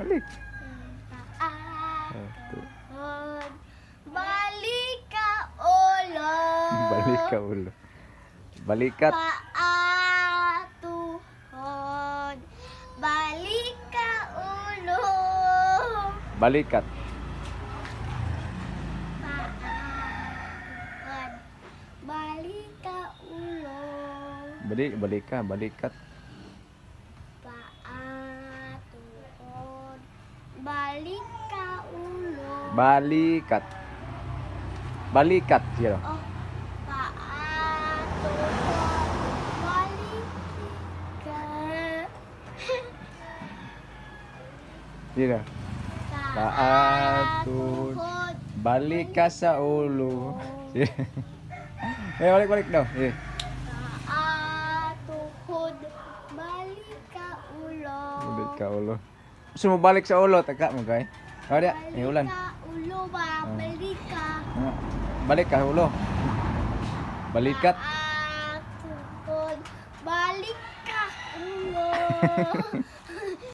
Balik. Tuhod. Balik ka ulo. Balik ka ulo. Balikat. Paa, tuhod. Balik ka ulo. Balikat. Paa, tuhod. Balik ka ulo. Balikat. Paa, tuhod. Balik ka ulo. Balikat. Balikat. Sino? Oh, paa, tuhod. Balik ka. Sino? Paa, tuhod. Balik ka sa ulo. Balik daw. Paa, tuhod. Balik ka ulo. Balik ka ulo. Gusto mo balik sa ulo, taka mo kay. Oh, dia, ulan. Balik ka ulo ba? Balik ka. Balik ka ulo. Balikat. Paa, tuhod. Balik ka ulo.